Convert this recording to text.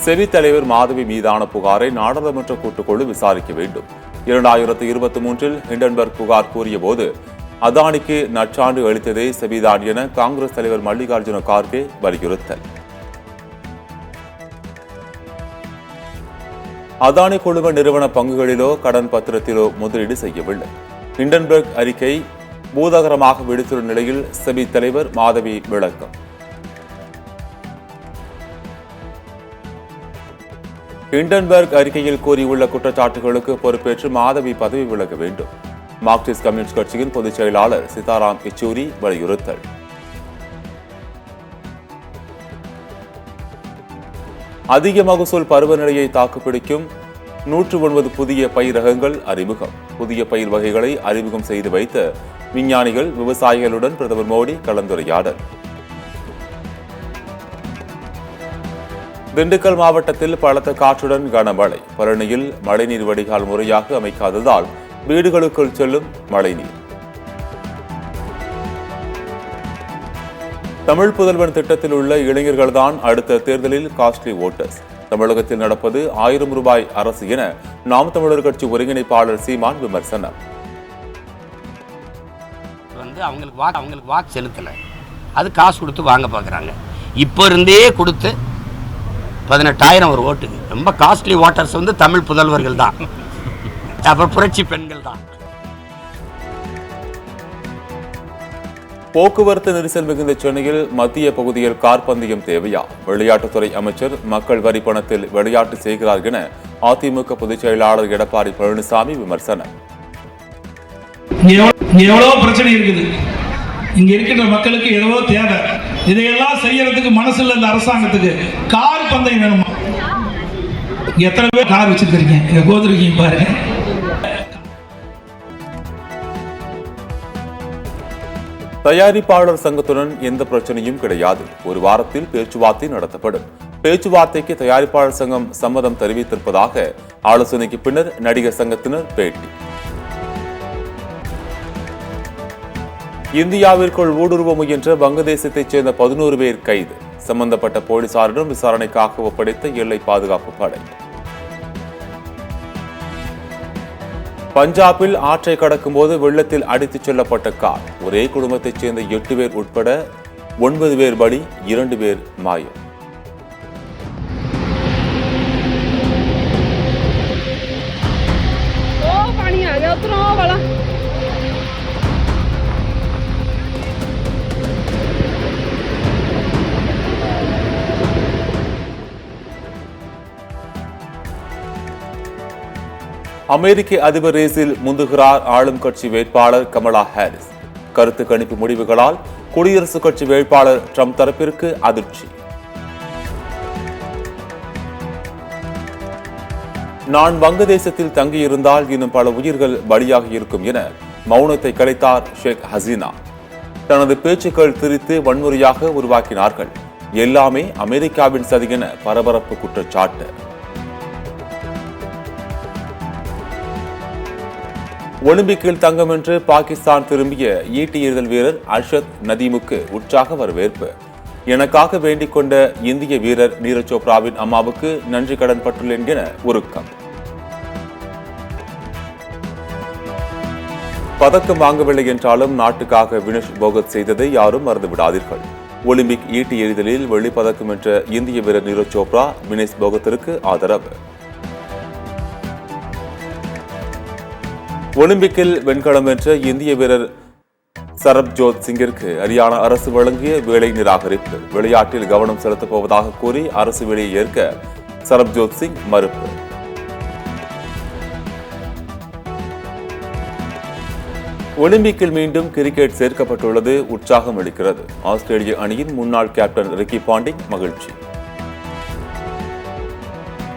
செவி தலைவர் மாதவி மீதான புகாரை நாடாளுமன்ற கூட்டுக்குழு விசாரிக்க வேண்டும். 2023 ஹிண்டன்பர்க் புகார் கூறிய போது அதானிக்கு நற்சான்று அளித்ததே செபிதான் என காங்கிரஸ் தலைவர் மல்லிகார்ஜுன கார்கே வலியுறுத்தல். அதானி குழும நிறுவன பங்குகளிலோ கடன் பத்திரத்திலோ முதலீடு செய்யவில்லை. ஹிண்டன்பர்க் அறிக்கை பூதகரமாக வெடித்துள்ள நிலையில் செபி தலைவர் மாதவி விளக்கம். ஹிண்டன்பர்க் அறிக்கையில் கூறியுள்ள குற்றச்சாட்டுகளுக்கு பொறுப்பேற்று மாதவி பதவி விலக வேண்டும். மார்க்சிஸ்ட் கம்யூனிஸ்ட் கட்சியின் பொதுச் செயலாளர் சீதாராம் யெச்சூரி வலியுறுத்தல். அதிக மகசூல் பருவநிலையை தாக்குப்பிடிக்கும் 109 புதிய பயிர் ரகங்கள் அறிமுகம். புதிய பயிர் வகைகளை அறிமுகம் செய்து வைத்த விஞ்ஞானிகள், விவசாயிகளுடன் பிரதமர் மோடி கலந்துரையாடல். திண்டுக்கல் மாவட்டத்தில் பலத்த காற்றுடன் கனமழை. பழனியில் மழைநீர் வடிகால் முறையாக அமைக்காததால் வீடுகளுக்குள் செல்லும் மழைநீர். தமிழ் புதல்வன் திட்டத்தில் உள்ள இளைஞர்கள்தான் அடுத்த தேர்தலில் காஸ்ட்லி ஓட்டர்ஸ். தமிழகத்தில் நடப்பது 1000 ரூபாய் அரசு என நாம் தமிழர் கட்சி ஒருங்கிணைப்பாளர் சீமான் விமர்சனம். அவங்களுக்கு வாக்கு செலுத்தல, அது காசு கொடுத்து வாங்க பார்க்குறாங்க. இப்போ இருந்தே கொடுத்து 18,000 ஒரு ஓட்டுக்கு. ரொம்ப காஸ்ட்லி ஓட்டர்ஸ் தமிழ் புதல்வர்கள் தான், அப்புறம் புரட்சி பெண்கள் தான். போக்குவரத்து நெரிசல் மிகுந்த சென்னையில் மத்திய பகுதியில் கார் பந்தயம் தேவையா? விளையாட்டுத்துறை அமைச்சர் மக்கள் வரி பணத்தில் விளையாட்டு செய்கிறார் என அதிமுக பொதுச் செயலாளர் எடப்பாடி பழனிசாமி விமர்சனம். எவ்வளவு பிரச்சனை இருக்குது, இங்க இருக்கின்ற மக்களுக்கு எவ்வளவோ தேவை. இதையெல்லாம் செய்யறதுக்கு மனசுல இந்த அரசாங்கத்துக்கு கார் பந்தயம் வேணுமா? எத்தனை பேர் கார் வச்சிருக்கீங்க? இங்க கோதுருக்கீங்க பாருங்க. தயாரிப்பாளர் சங்கத்துடன் எந்த பிரச்சனையும் கிடையாது. ஒரு வாரத்தில் பேச்சுவார்த்தை நடத்தப்படும். பேச்சுவார்த்தைக்கு தயாரிப்பாளர் சங்கம் சம்மதம் தெரிவித்திருப்பதாக ஆலோசனைக்கு பின்னர் நடிகர் சங்கத்தினர் பேட்டி. இந்தியாவிற்குள் ஊடுருவ முயன்ற வங்கதேசத்தைச் சேர்ந்த 11 பேர் கைது. சம்பந்தப்பட்ட போலீசாரிடம் விசாரணைக்காக ஒப்படைத்த எல்லை பாதுகாப்பு படை. பஞ்சாபில் ஆற்றை கடக்கும் போது வெள்ளத்தில் அடித்துச் செல்லப்பட்ட கார். ஒரே குடும்பத்தைச் சேர்ந்த 8 பேர் உட்பட 9 பேர் பலி, 2 பேர் மாயம். அமெரிக்க அதிபர் ரேஸில் முந்துகிறார் ஆளும் கட்சி வேட்பாளர் கமலா ஹாரிஸ். கருத்து கணிப்பு முடிவுகளால் குடியரசுக் கட்சி வேட்பாளர் ட்ரம்ப் தரப்பிற்கு அதிர்ச்சி. நான் வங்கதேசத்தில் தங்கியிருந்தால் இன்னும் பல உயிர்கள் பலியாக இருக்கும் என மௌனத்தை கலைத்தார் ஷேக் ஹசீனா. தனது பேச்சுக்கள் திரித்து வன்முறையாக உருவாக்கினார்கள். எல்லாமே அமெரிக்காவின் சதி என பரபரப்பு குற்றச்சாட்டு. ஒலிம்பிக்கில் தங்கம் வென்று பாகிஸ்தான் திரும்பிய ஈட்டி எறிதல் வீரர் அர்ஷத் நதீமுக்கு உற்சாக வரவேற்பு. எனக்காக வேண்டிக் கொண்ட இந்திய வீரர் நீரஜ் சோப்ராவின் அம்மாவுக்கு நன்றி கடன் பட்டுள்ளேன் என உருக்கம். பதக்கம் வாங்கவில்லை என்றாலும் நாட்டுக்காக வினேஷ் போகத் செய்ததை யாரும் மறந்துவிடாதீர்கள். ஒலிம்பிக் ஈட்டி எறிதலில் வெள்ளிப்பதக்கம் வென்ற இந்திய வீரர் நீரஜ் சோப்ரா வினேஷ் போகத்திற்கு ஆதரவு. ஒலிம்பிக்கில் வெண்கலம் வென்ற இந்திய வீரர் சரப்ஜோத் சிங்கிற்கு ஹரியானா அரசு வழங்கிய வேலை நிராகரிப்பு. விளையாட்டில் கவனம் செலுத்தப் போவதாக கூறி அரசு வேலையை ஏற்க சரப்ஜோத் சிங் மறுப்பு. ஒலிம்பிக்கில் மீண்டும் கிரிக்கெட் சேர்க்கப்பட்டுள்ளது உற்சாகம் அளிக்கிறது. ஆஸ்திரேலிய அணியின் முன்னாள் கேப்டன் ரிக்கி பாண்டிங் மகிழ்ச்சி.